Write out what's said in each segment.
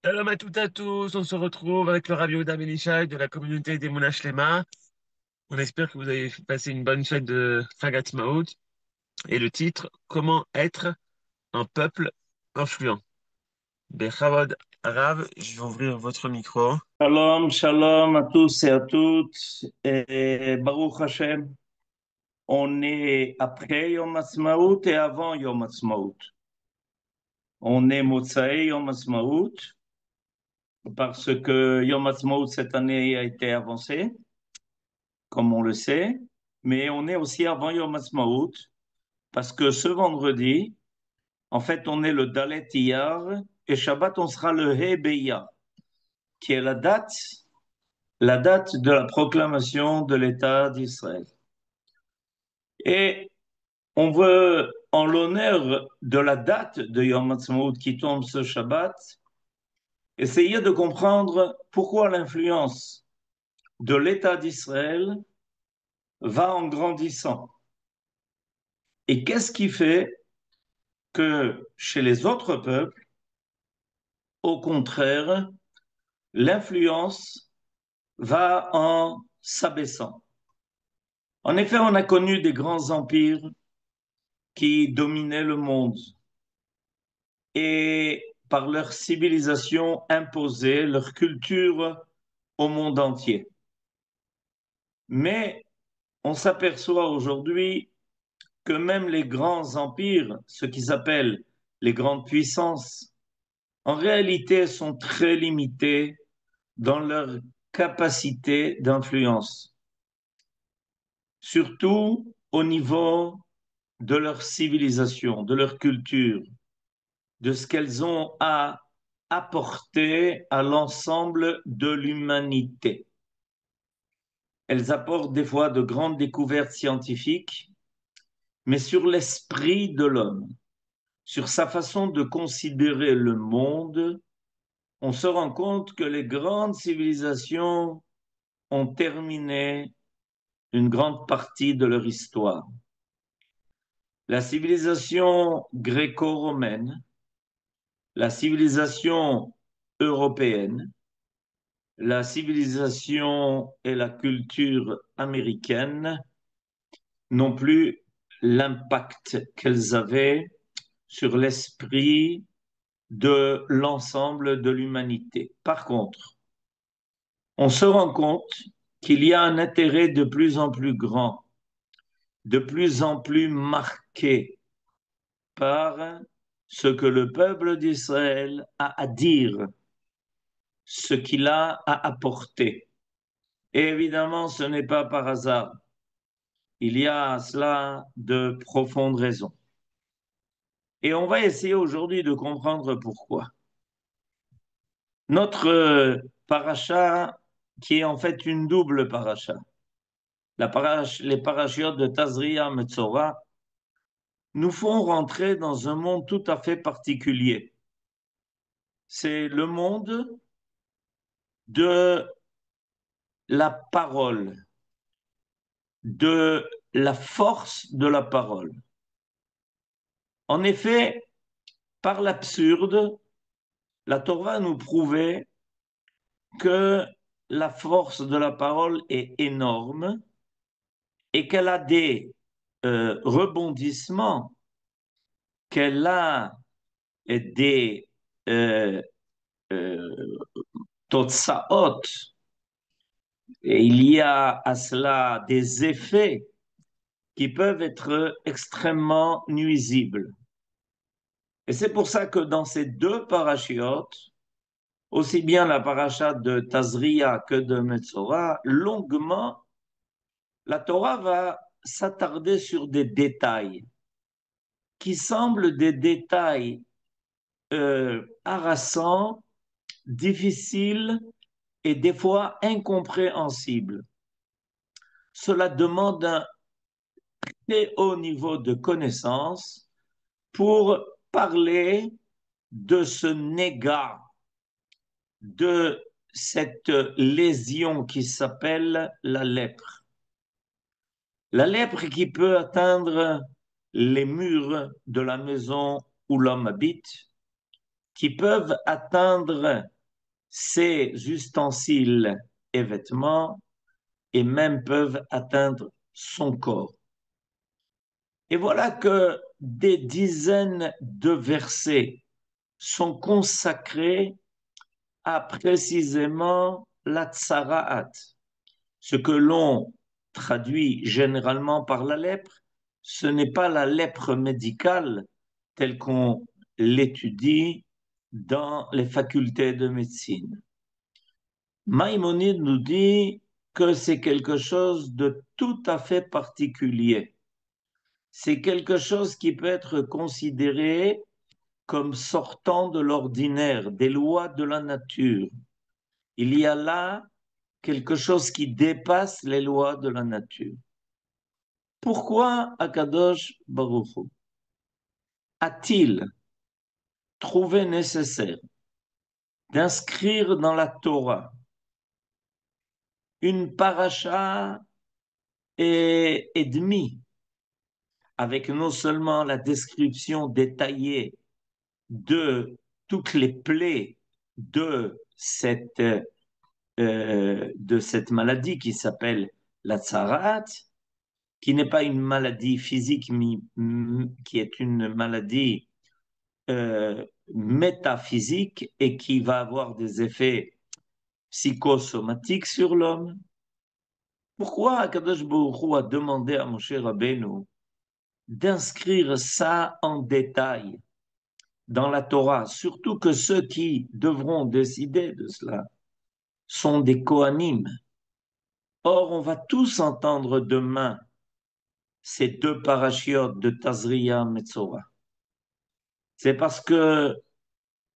Shalom à toutes et à tous, on se retrouve avec le Rabbi Yehuda Ben Ishai de la communauté des Monash Lema. On espère que vous avez passé une bonne fête de Chagat Maout. Et le titre, comment être un peuple influent. Bechavod Rav, je vais ouvrir votre micro. Shalom, shalom à tous et à toutes. Et Baruch Hashem, on est après Yom Ha'atzmaut et avant Yom Ha'atzmaut. On est Motsae Yom Ha'atzmaut parce que Yom Ha'atzmaut cette année a été avancé, comme on le sait. Mais on est aussi avant Yom Ha'atzmaut parce que ce vendredi, en fait, on est le Dalet Iyar et Shabbat, on sera le He Be'Iyar, qui est la date de la proclamation de l'État d'Israël. Et on veut, en l'honneur de la date de Yom Ha'atzmaut qui tombe ce Shabbat, essayer de comprendre pourquoi l'influence de l'État d'Israël va en grandissant. Et qu'est-ce qui fait que chez les autres peuples, au contraire, l'influence va en s'abaissant. En effet, on a connu des grands empires qui dominaient le monde et par leur civilisation imposée, leur culture au monde entier. Mais on s'aperçoit aujourd'hui que même les grands empires, ce qu'ils appellent les grandes puissances, en réalité sont très limités dans leur capacité d'influence, surtout au niveau de leur civilisation, de leur culture, de ce qu'elles ont à apporter à l'ensemble de l'humanité. Elles apportent des fois de grandes découvertes scientifiques, mais sur l'esprit de l'homme, sur sa façon de considérer le monde, on se rend compte que les grandes civilisations ont terminé une grande partie de leur histoire. La civilisation gréco-romaine, la civilisation européenne, la civilisation et la culture américaine n'ont plus l'impact qu'elles avaient sur l'esprit de l'ensemble de l'humanité. Par contre, on se rend compte qu'il y a un intérêt de plus en plus grand, de plus en plus marqué par ce que le peuple d'Israël a à dire, ce qu'il a à apporter. Et évidemment, ce n'est pas par hasard. Il y a à cela de profondes raisons. Et on va essayer aujourd'hui de comprendre pourquoi. Notre paracha, qui est en fait une double paracha, les parachiotes de Tazria Metzora, nous font rentrer dans un monde tout à fait particulier. C'est le monde de la parole, de la force de la parole. En effet, par l'absurde, la Torah nous prouvait que la force de la parole est énorme et qu'elle a des rebondissements, qu'elle a des euh, euh, totsaot, et il y a à cela des effets qui peuvent être extrêmement nuisibles. Et c'est pour ça que dans ces deux parachiotes, aussi bien la paracha de Tazria que de Metzora, longuement, la Torah va s'attarder sur des détails qui semblent des détails harassants, difficiles et des fois incompréhensibles. Cela demande un très haut niveau de connaissance pour parler de ce négat, de cette lésion qui s'appelle la lèpre. La lèpre qui peut atteindre les murs de la maison où l'homme habite, qui peuvent atteindre ses ustensiles et vêtements et même peuvent atteindre son corps. Et voilà que des dizaines de versets sont consacrés à précisément la tsara'at, ce que l'on traduit généralement par la lèpre. Ce n'est pas la lèpre médicale telle qu'on l'étudie dans les facultés de médecine. Maïmonide nous dit que c'est quelque chose de tout à fait particulier. C'est quelque chose qui peut être considéré comme sortant de l'ordinaire, des lois de la nature. Il y a là quelque chose qui dépasse les lois de la nature. Pourquoi Akadosh Baruch Hu a-t-il trouvé nécessaire d'inscrire dans la Torah une paracha et demie, avec non seulement la description détaillée de toutes les plaies de cette maladie qui s'appelle la tsarat, qui n'est pas une maladie physique, mais qui est une maladie métaphysique et qui va avoir des effets psychosomatiques sur l'homme. Pourquoi Akadosh Baruch Hu a demandé à Moshe Rabbeinu d'inscrire ça en détail dans la Torah, surtout que ceux qui devront décider de cela sont des Kohanim. Or, on va tous entendre demain ces deux parachiotes de Tazria Metzora. C'est parce que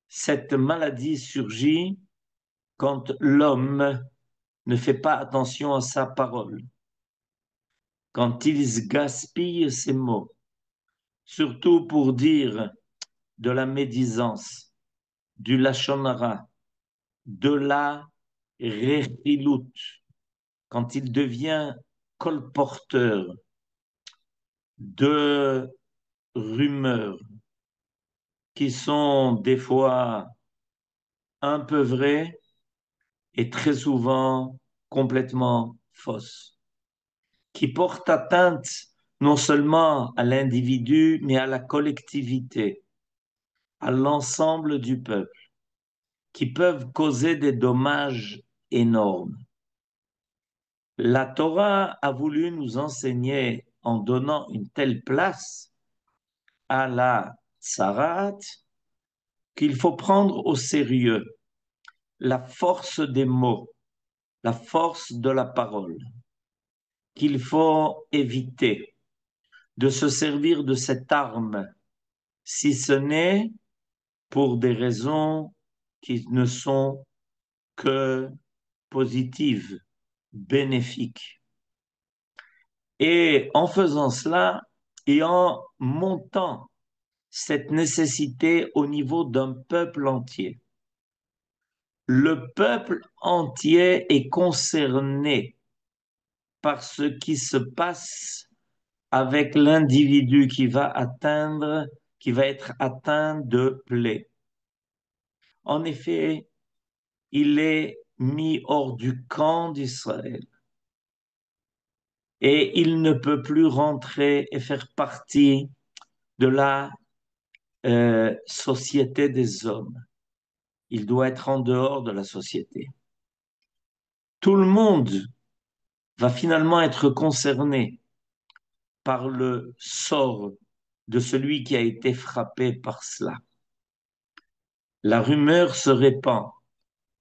cette maladie surgit quand l'homme ne fait pas attention à sa parole, quand il gaspille ses mots, surtout pour dire de la médisance, du lachon hara, de la rechilut, quand il devient colporteur de rumeurs qui sont des fois un peu vraies et très souvent complètement fausses, qui portent atteinte non seulement à l'individu, mais à la collectivité, à l'ensemble du peuple, qui peuvent causer des dommages énormes. La Torah a voulu nous enseigner, en donnant une telle place à la tsarat, qu'il faut prendre au sérieux la force des mots, la force de la parole, qu'il faut éviter de se servir de cette arme, si ce n'est pour des raisons qui ne sont que positives, bénéfiques. Et en faisant cela et en montant cette nécessité au niveau d'un peuple entier, le peuple entier est concerné par ce qui se passe avec l'individu qui va être atteint de plaie. En effet, il est mis hors du camp d'Israël et il ne peut plus rentrer et faire partie de la société des hommes. Il doit être en dehors de la société. Tout le monde va finalement être concerné par le sort de celui qui a été frappé par cela. La rumeur se répand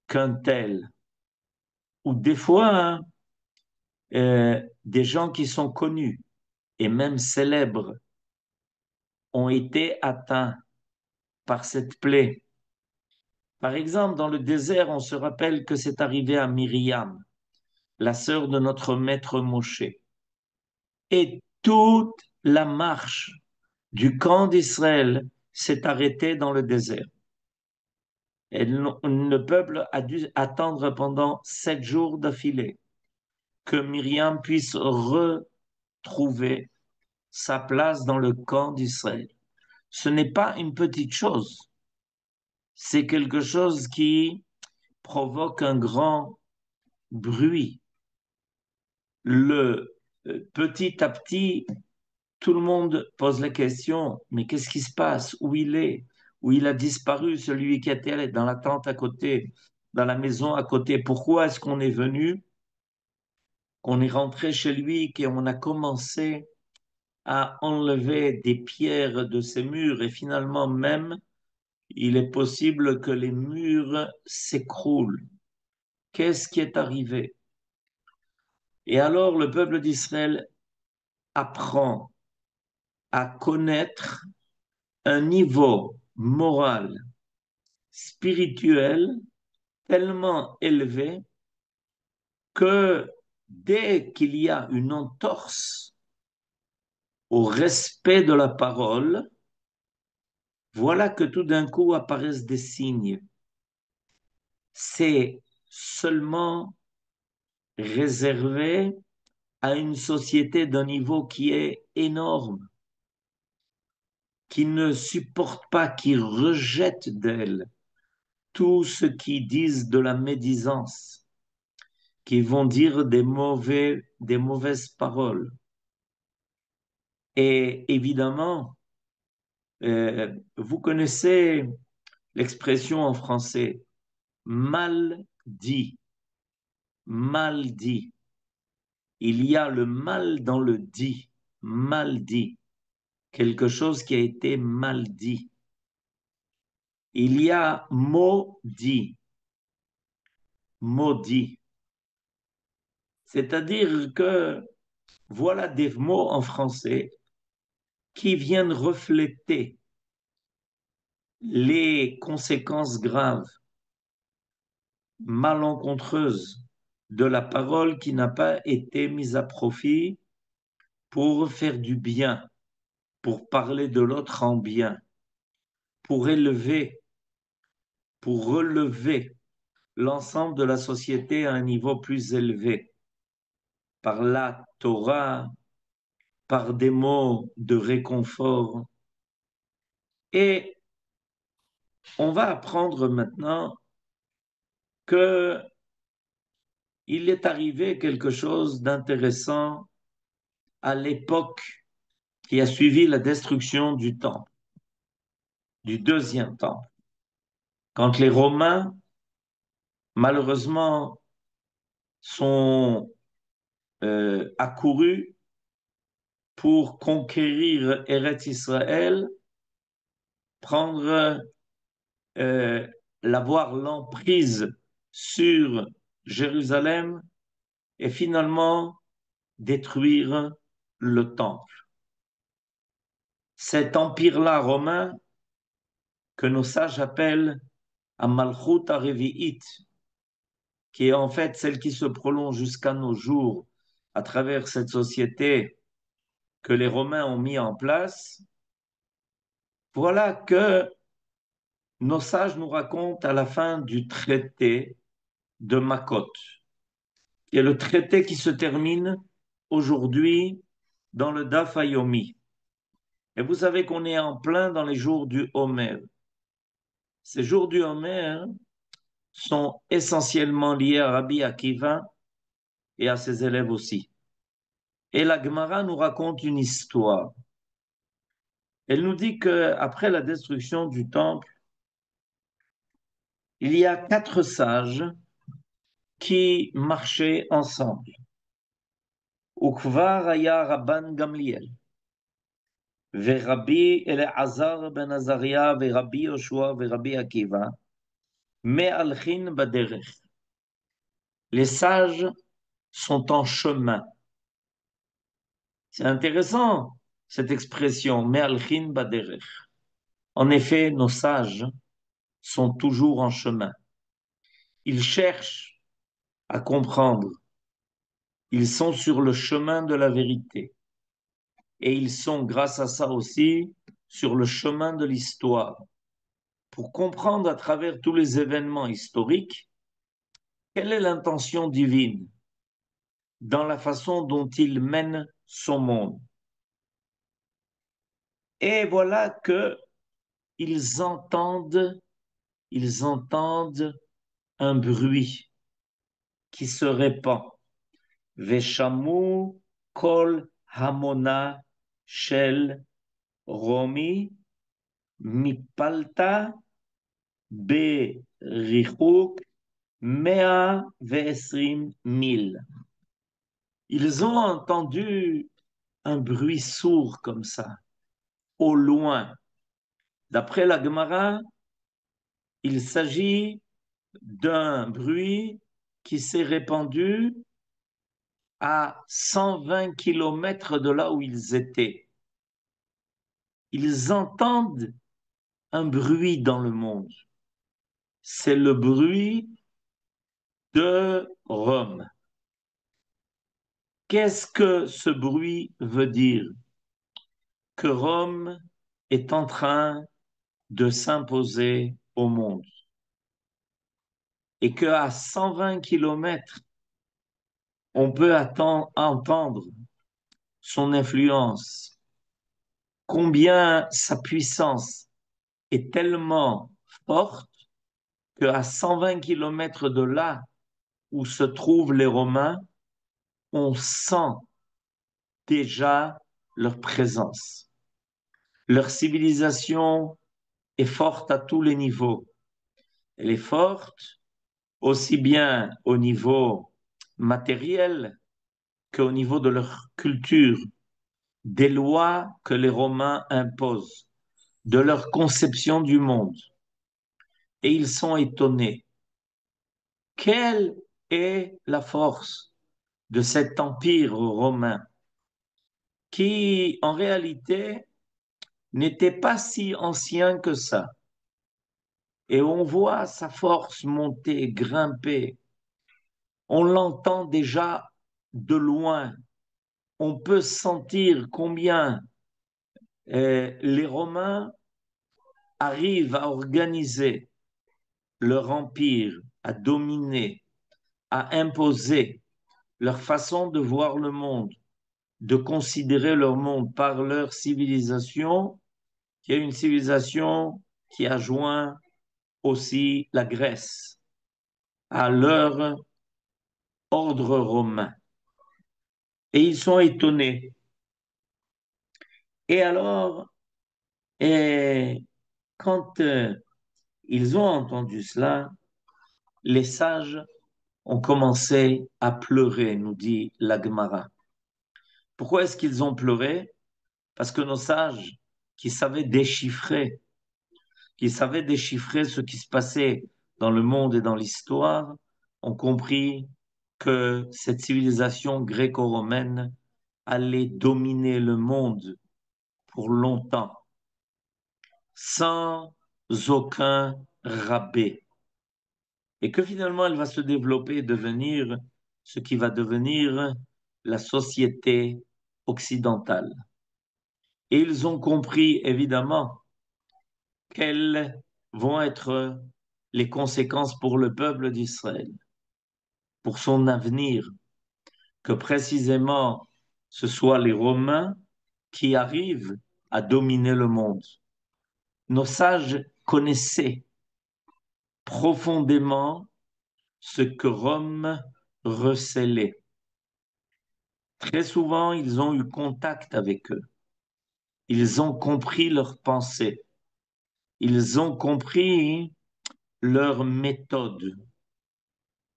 qu'un tel, ou des fois des gens qui sont connus et même célèbres ont été atteints par cette plaie. Par exemple, dans le désert, on se rappelle que c'est arrivé à Myriam, la sœur de notre maître Moshe. Et toute la marche du camp d'Israël s'est arrêtée dans le désert. Et le peuple a dû attendre pendant 7 jours d'affilée que Myriam puisse retrouver sa place dans le camp d'Israël. Ce n'est pas une petite chose. c'est quelque chose qui provoque un grand bruit. Petit à petit, tout le monde pose la question, mais qu'est-ce qui se passe? Où il est? Où il a disparu, celui qui était dans la tente à côté, dans la maison à côté? Pourquoi est-ce qu'on est venu, qu'on est rentré chez lui, qu'on a commencé à enlever des pierres de ces murs et finalement même, il est possible que les murs s'écroulent. Qu'est-ce qui est arrivé? Et alors le peuple d'Israël apprend à connaître un niveau moral, spirituel tellement élevé que dès qu'il y a une entorse au respect de la parole, voilà que tout d'un coup apparaissent des signes. C'est seulement réservé à une société d'un niveau qui est énorme, qui ne supporte pas, qui rejette d'elle tout ce qui disent de la médisance, qui vont dire des mauvaises paroles. Et évidemment, vous connaissez l'expression en français mal dit, mal dit. Il y a le mal dans le dit, mal dit, quelque chose qui a été mal dit. Il y a maudit, maudit. C'est-à-dire que voilà des mots en français qui viennent refléter les conséquences graves, malencontreuses de la parole qui n'a pas été mise à profit pour faire du bien, pour parler de l'autre en bien, pour élever, pour relever l'ensemble de la société à un niveau plus élevé, par la Torah, par des mots de réconfort. Et on va apprendre maintenant que il est arrivé quelque chose d'intéressant à l'époque qui a suivi la destruction du temple, du deuxième temple. Quand les Romains, malheureusement, sont accourus pour conquérir Eretz Israël, prendre, l'avoir l'emprise sur Jérusalem et finalement détruire le temple. Cet empire-là romain, que nos sages appellent Amalchut Arevi'it, qui est en fait celle qui se prolonge jusqu'à nos jours à travers cette société que les Romains ont mis en place, voilà que nos sages nous racontent à la fin du traité de Makot, qui est le traité qui se termine aujourd'hui dans le Daf Yomi. Et vous savez qu'on est en plein dans les jours du Homer. Ces jours du Homer sont essentiellement liés à Rabbi Akiva et à ses élèves aussi. Et la Gemara nous raconte une histoire. Elle nous dit qu'après la destruction du temple, il y a 4 sages qui marchaient ensemble. Ukvar haya Rabban Gamliel, ורבי אלעזר בן עזריה ורבי יהושע ורבי עקיבא, מהלכין בדרך. Les sages sont en chemin. C'est intéressant, cette expression, me'alchin baderech. En effet, nos sages sont toujours en chemin. Ils cherchent à comprendre. Ils sont sur le chemin de la vérité. Et ils sont, grâce à ça aussi, sur le chemin de l'histoire. Pour comprendre à travers tous les événements historiques, quelle est l'intention divine dans la façon dont il mène son monde. Et voilà qu'ils entendent ils entendent un bruit qui se répand. Veshamu kol hamona shel Romi mipalta berichuk mea ve'esrim mil. Ils ont entendu un bruit sourd comme ça, au loin. D'après la Gemara, il s'agit d'un bruit qui s'est répandu à 120 kilomètres de là où ils étaient. Ils entendent un bruit dans le monde. C'est le bruit de Rome. Qu'est-ce que ce bruit veut dire? Que Rome est en train de s'imposer au monde et qu'à 120 kilomètres, on peut entendre son influence, combien sa puissance est tellement forte qu'à 120 kilomètres de là où se trouvent les Romains, on sent déjà leur présence. Leur civilisation est forte à tous les niveaux. Elle est forte aussi bien au niveau matériel qu'au niveau de leur culture, des lois que les Romains imposent, de leur conception du monde. Et ils sont étonnés. Quelle est la force de cet empire romain qui, en réalité, n'était pas si ancien que ça? Et on voit sa force monter, grimper. On l'entend déjà de loin. On peut sentir combien les Romains arrivent à organiser leur empire, à dominer, à imposer leur façon de voir le monde, de considérer leur monde par leur civilisation, qui est une civilisation qui a joint aussi la Grèce à leur ordre romain. Et ils sont étonnés. Et alors, et quand ils ont entendu cela, les sages ont commencé à pleurer, nous dit la Gemara. Pourquoi est-ce qu'ils ont pleuré? Parce que nos sages, qui savaient déchiffrer, ce qui se passait dans le monde et dans l'histoire, ont compris que cette civilisation gréco-romaine allait dominer le monde pour longtemps, sans aucun rabais, et que finalement elle va se développer et devenir ce qui va devenir la société occidentale. Et ils ont compris évidemment quelles vont être les conséquences pour le peuple d'Israël, pour son avenir, que précisément ce soit les Romains qui arrivent à dominer le monde. Nos sages connaissaient profondément ce que Rome recelait. Très souvent, ils ont eu contact avec eux. Ils ont compris leurs pensées. Ils ont compris leurs méthodes.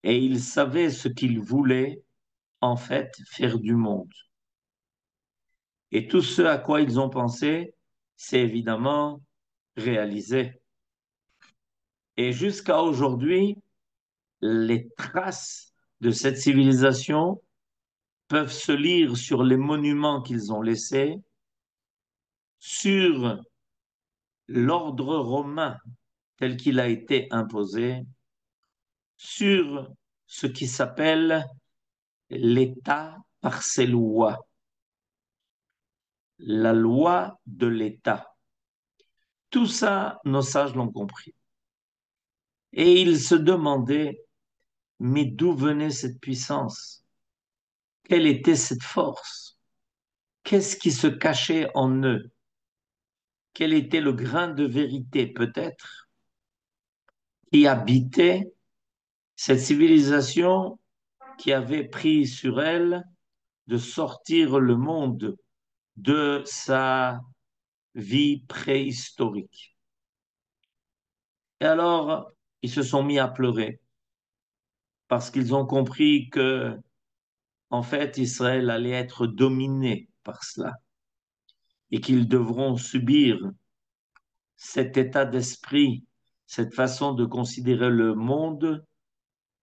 Et ils savaient ce qu'ils voulaient, en fait, faire du monde. Et tout ce à quoi ils ont pensé, c'est évidemment réalisé. Et jusqu'à aujourd'hui, les traces de cette civilisation peuvent se lire sur les monuments qu'ils ont laissés, sur l'ordre romain tel qu'il a été imposé, sur ce qui s'appelle l'État par ses lois, la loi de l'État. Tout ça, nos sages l'ont compris. Et ils se demandaient, mais d'où venait cette puissance? Quelle était cette force? Qu'est-ce qui se cachait en eux? Quel était le grain de vérité, peut-être? qui habitait cette civilisation qui avait pris sur elle de sortir le monde de sa vie préhistorique. Et alors, ils se sont mis à pleurer parce qu'ils ont compris que, en fait, Israël allait être dominé par cela et qu'ils devront subir cet état d'esprit, cette façon de considérer le monde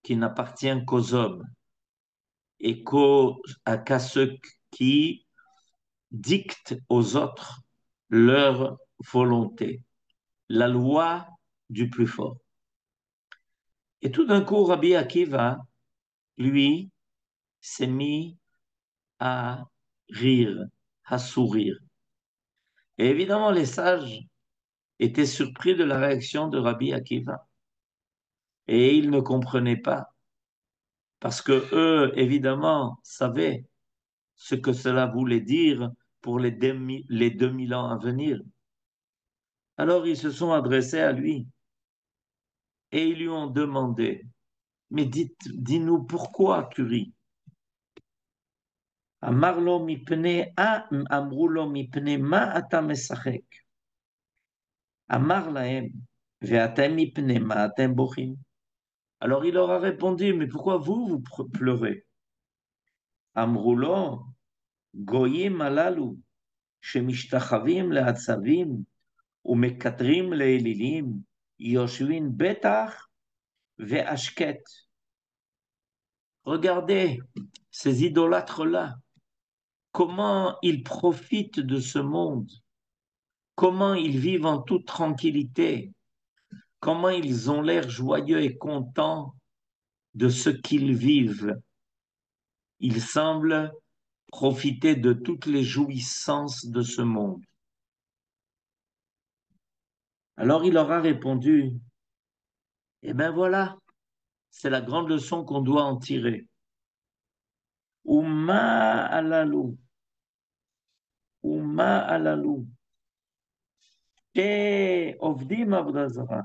qui n'appartient qu'aux hommes et qu'à ceux qui dictent aux autres leur volonté, la loi du plus fort. Et tout d'un coup, Rabbi Akiva, lui, s'est mis à rire, à sourire. Et évidemment, les sages étaient surpris de la réaction de Rabbi Akiva. Et ils ne comprenaient pas, parce que eux, évidemment, savaient ce que cela voulait dire pour les 2000 ans à venir. Alors ils se sont adressés à lui et ils lui ont demandé, mais dis-nous pourquoi tu ris? אמר לו מפני, אמרו לו מפני מה אתה משחק? אמר להם, ואתם מפני מה אתם בוכים? Alors il leur a répondu, mais pourquoi vous pleurez? אמרו לו, גויים הללו שמשתחווים לעצבים ומקטרים לאלילים, יושבים בטח והשקט. Regardez ces idolâtres-là, comment ils profitent de ce monde, comment ils vivent en toute tranquillité, comment ils ont l'air joyeux et contents de ce qu'ils vivent. Ils semblent profiter de toutes les jouissances de ce monde. Alors il leur a répondu, eh bien voilà, c'est la grande leçon qu'on doit en tirer. Uma alalu, Uma alalu, שעובדים עבודה זרה,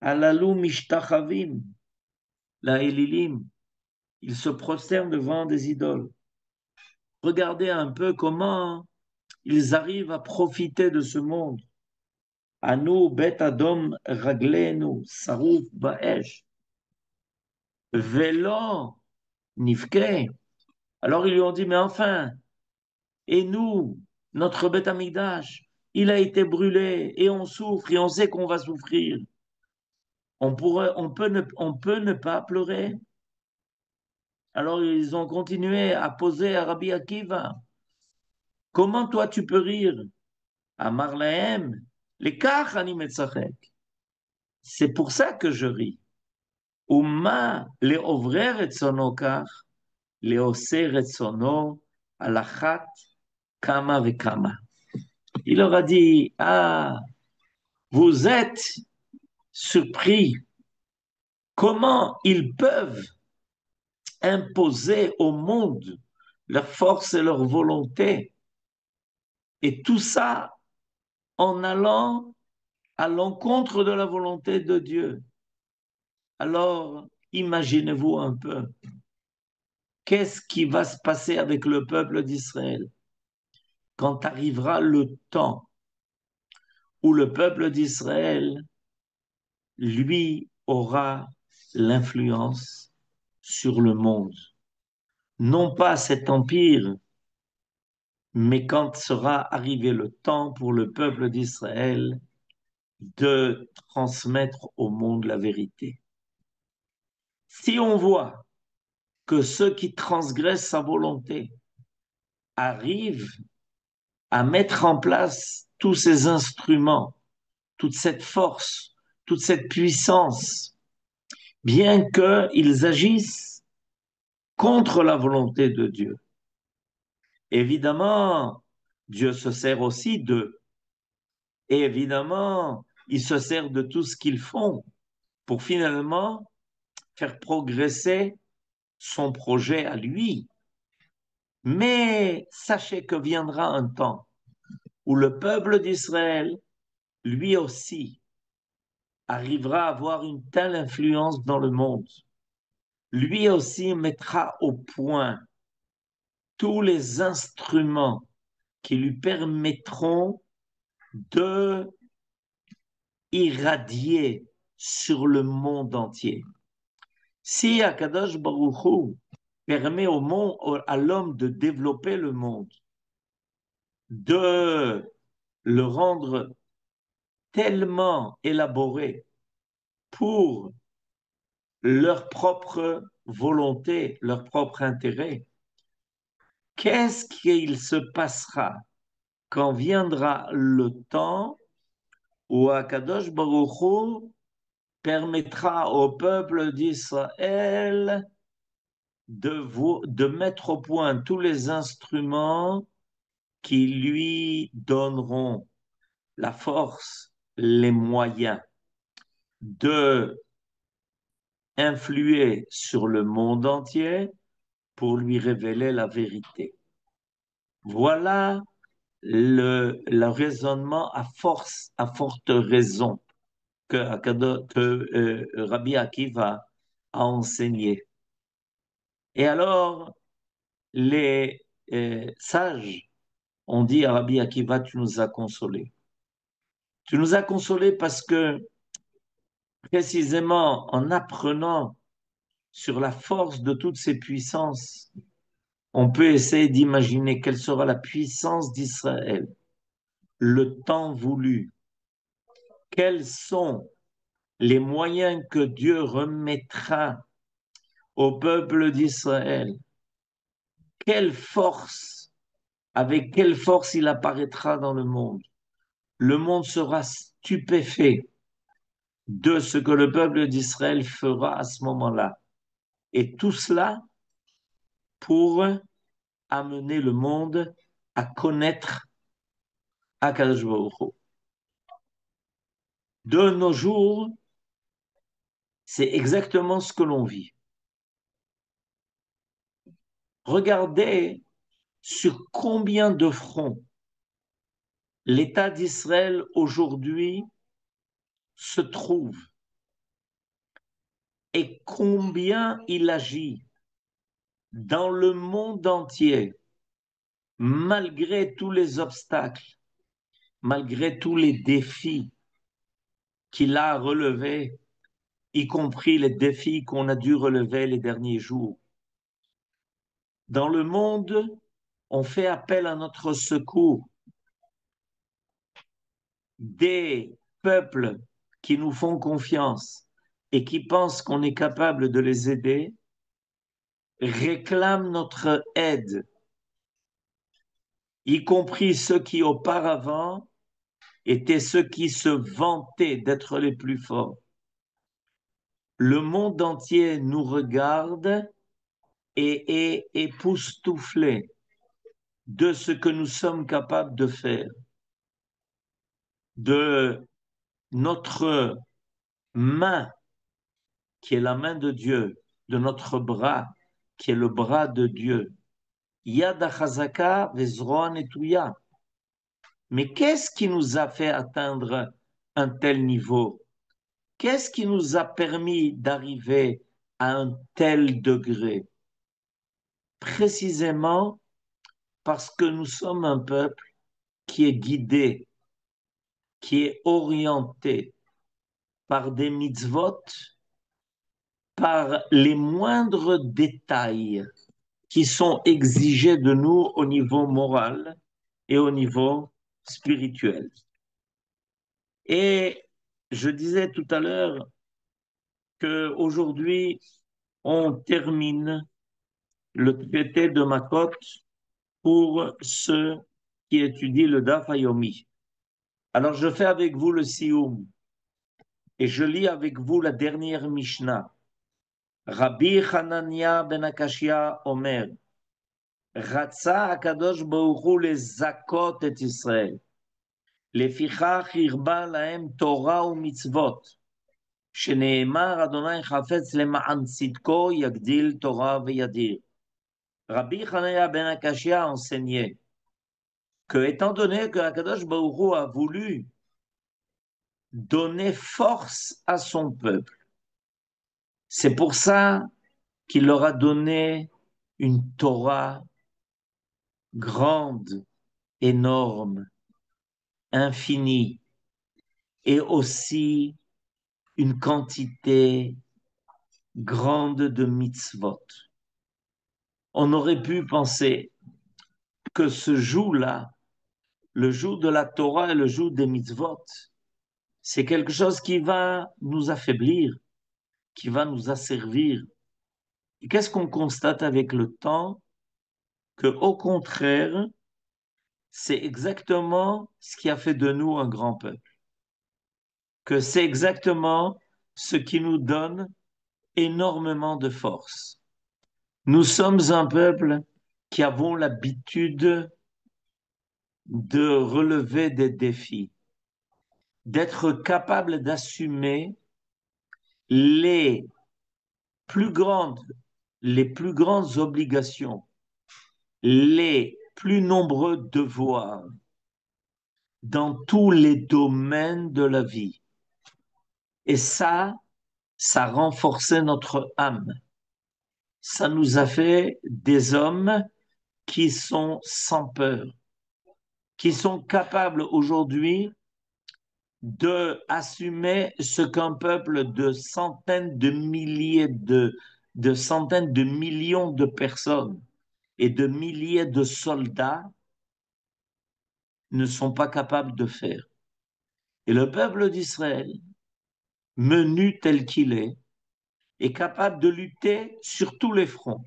alalu mishtachavim, la élilim, ils se prosternent devant des idoles. Regardez un peu comment ils arrivent à profiter de ce monde. Anu bet adom raglenu saruf ba'esh, velo nifke. Alors ils lui ont dit, mais enfin, et nous, notre Beth Amikdash, il a été brûlé et on souffre et on sait qu'on va souffrir. On peut ne pas pleurer. Alors ils ont continué à poser à Rabbi Akiva. Comment toi tu peux rire? Amar lahem, lekach ani metzachek. C'est pour ça que je ris. Uma leovrer retzono kach, leoser retzono alachat kama vekama. Il leur a dit, ah, vous êtes surpris. Comment ils peuvent imposer au monde leur force et leur volonté? Et tout ça en allant à l'encontre de la volonté de Dieu. Alors, imaginez-vous un peu, qu'est-ce qui va se passer avec le peuple d'Israël quand arrivera le temps où le peuple d'Israël, lui, aura l'influence sur le monde. Non pas cet empire, mais quand sera arrivé le temps pour le peuple d'Israël de transmettre au monde la vérité. Si on voit que ceux qui transgressent sa volonté arrivent à mettre en place tous ces instruments, toute cette force, toute cette puissance, bien qu'ils agissent contre la volonté de Dieu. Évidemment, Dieu se sert aussi d'eux. Et évidemment, il se sert de tout ce qu'ils font pour finalement faire progresser son projet à lui. Mais sachez que viendra un temps où le peuple d'Israël, lui aussi, arrivera à avoir une telle influence dans le monde, lui aussi mettra au point tous les instruments qui lui permettront de irradier sur le monde entier. Si Akadosh Baruch Hu permet à l'homme de développer le monde, de le rendre tellement élaboré pour leur propre volonté, leur propre intérêt, qu'est-ce qu'il se passera quand viendra le temps où Akadosh Baruch Hu permettra au peuple d'Israël de mettre au point tous les instruments qui lui donneront la force, les moyens de influer sur le monde entier pour lui révéler la vérité. Voilà le raisonnement à forte raison que Rabbi Akiva a enseigné. Et alors, les sages ont dit à Rabbi Akiva, tu nous as consolés. Tu nous as consolés parce que, précisément, en apprenant sur la force de toutes ces puissances, on peut essayer d'imaginer quelle sera la puissance d'Israël, le temps voulu, quels sont les moyens que Dieu remettra au peuple d'Israël, quelle force, avec quelle force il apparaîtra dans le monde. Le monde sera stupéfait de ce que le peuple d'Israël fera à ce moment-là. Et tout cela pour amener le monde à connaître Akadosh Baruch Hu. De nos jours, c'est exactement ce que l'on vit. Regardez sur combien de fronts l'État d'Israël aujourd'hui se trouve et combien il agit dans le monde entier, malgré tous les obstacles, malgré tous les défis qu'il a relevés, y compris les défis qu'on a dû relever les derniers jours. Dans le monde, on fait appel à notre secours. Des peuples qui nous font confiance et qui pensent qu'on est capable de les aider réclament notre aide, y compris ceux qui auparavant étaient ceux qui se vantaient d'être les plus forts. Le monde entier nous regarde et est époustouflé de ce que nous sommes capables de faire, de notre main qui est la main de Dieu, de notre bras qui est le bras de Dieu. Yad hachazaka vezroa netouya. Mais qu'est-ce qui nous a fait atteindre un tel niveau? Qu'est-ce qui nous a permis d'arriver à un tel degré? Précisément parce que nous sommes un peuple qui est guidé, qui est orienté par des mitzvot, par les moindres détails qui sont exigés de nous au niveau moral et au niveau spirituel. Et je disais tout à l'heure qu'aujourd'hui, on termine le traité de Makot pour ceux qui étudient le Daf Yomi. Alors, je fais avec vous le Sioum et je lis avec vous la dernière Mishnah. Rabbi Hanania ben Akashia Omer, Ratsa Akadosh Baruch Hu lezakot et Israël. לפיכך הרבה להם תורה ומצוות, שנאמר אדוני חפץ למען צדקו יגדיל תורה וידיר. Rabbi Hanania ben Akashia enseignait que, étant donné que Akadosh Baruch Hu a voulu donner force à son peuple. C'est pour ça qu'il leur a donné une Torah grande, énorme, infinie, et aussi une quantité grande de mitzvot. On aurait pu penser que ce jour-là, le jour de la Torah et le jour des mitzvot, c'est quelque chose qui va nous affaiblir, qui va nous asservir. Et qu'est-ce qu'on constate avec le temps? Que, au contraire, c'est exactement ce qui a fait de nous un grand peuple. Que c'est exactement ce qui nous donne énormément de force. Nous sommes un peuple qui avons l'habitude de relever des défis, d'être capable d'assumer les plus grandes, les plus grandes obligations, les plus nombreux devoirs dans tous les domaines de la vie. Et ça renforçait notre âme. Ça nous a fait des hommes qui sont sans peur, qui sont capables aujourd'hui de assumer ce qu'un peuple de centaines de milliers de centaines de millions de personnes et de milliers de soldats ne sont pas capables de faire. Et le peuple d'Israël, menu tel qu'il est capable de lutter sur tous les fronts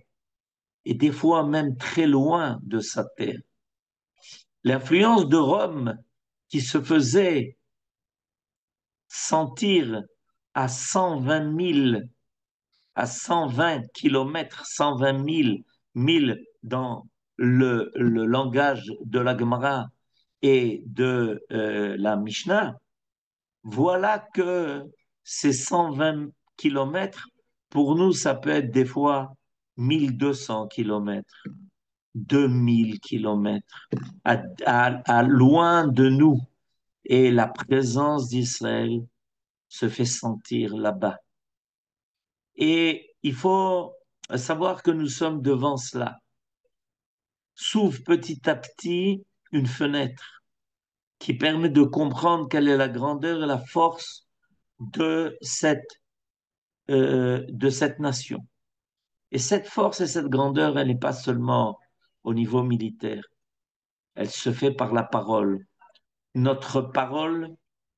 et des fois même très loin de sa terre. L'influence de Rome qui se faisait sentir à 120 000, à 120 kilomètres, 120 000 milles dans le langage de la Gemara et de la Mishnah, voilà que ces 120 kilomètres, pour nous, ça peut être des fois 1200 kilomètres, 2000 kilomètres, à loin de nous. Et la présence d'Israël se fait sentir là-bas. Et il faut savoir que nous sommes devant cela. S'ouvre petit à petit une fenêtre qui permet de comprendre quelle est la grandeur et la force de cette nation. Et cette force et cette grandeur, elle n'est pas seulement au niveau militaire, elle se fait par la parole. Notre parole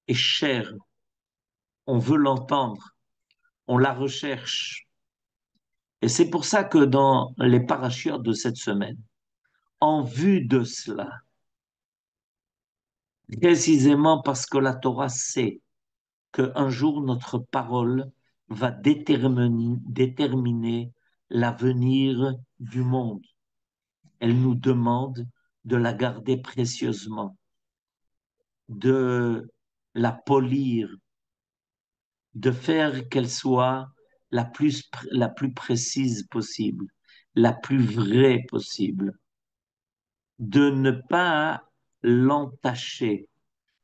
est chère, on veut l'entendre, on la recherche. Et c'est pour ça que dans les parachutes de cette semaine, en vue de cela, précisément parce que la Torah sait qu'un jour notre parole va déterminer l'avenir du monde. Elle nous demande de la garder précieusement, de la polir, de faire qu'elle soit la plus précise possible, la plus vraie possible, de ne pas l'entacher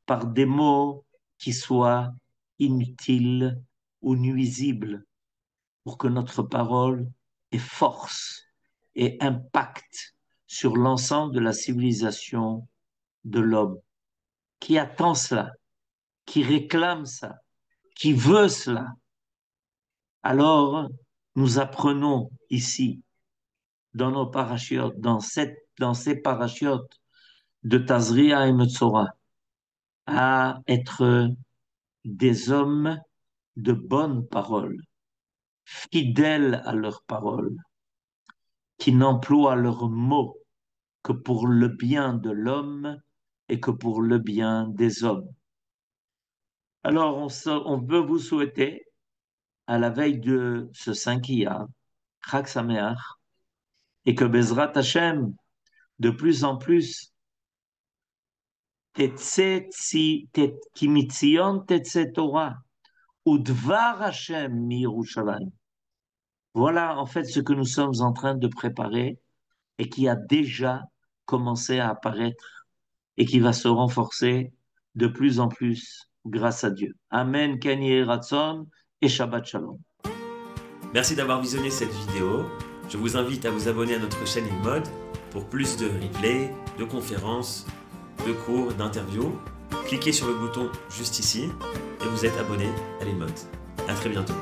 par des mots qui soient inutiles ou nuisibles, pour que notre parole ait force et impact sur l'ensemble de la civilisation de l'homme, qui attend cela, qui réclame ça, qui veut cela. Alors, nous apprenons ici, dans nos parachutes, dans ces parachutes de Tazria et Metzora, à être des hommes de bonne parole, fidèles à leurs paroles, qui n'emploient leurs mots que pour le bien de l'homme et que pour le bien des hommes. Alors, on veut vous souhaiter, à la veille de ce 5 Iyar, Chag Sameach, et que Bezrat Hashem, de plus en plus, ki mitzion tetse Torah, ou dvar Hashem mi Yerushalayim. Voilà en fait ce que nous sommes en train de préparer et qui a déjà commencé à apparaître et qui va se renforcer de plus en plus grâce à Dieu. Amen, Ken Yehi Ratzon et Shabbat Shalom. Merci d'avoir visionné cette vidéo. Je vous invite à vous abonner à notre chaîne InMode pour plus de replays, de conférences, de cours, d'interviews. Cliquez sur le bouton juste ici et vous êtes abonné à l'InMode. À très bientôt.